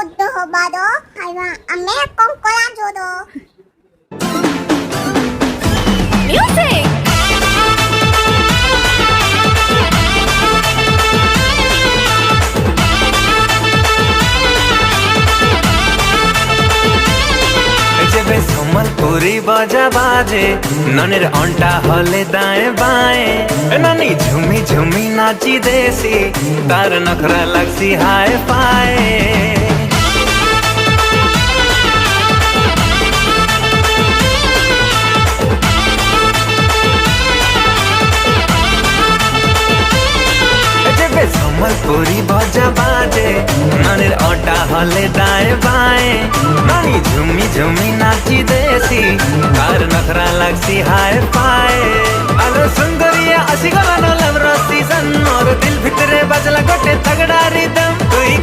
বদ্ধ হবাদ আইবা আমে কঙ্কলা জোদ মিউজিক जेबे सम्बलपुरी बजा बाजे ननेर अंटा हले दाएं बाएं नानी झुमी झुमी नाची देसी तार नखरा लगसी हाय पाए सम्बलपुरी बजा बाजे ननेर अंटा हले दाएं बाएं नानी झुमी झुमी नाची देसी तार नखरा लगसी हाय पाए आलो सुंदरिया असी गला न लव रसी सन मोर दिल भितरे बजला गोटे तगड़ा रिदम तुई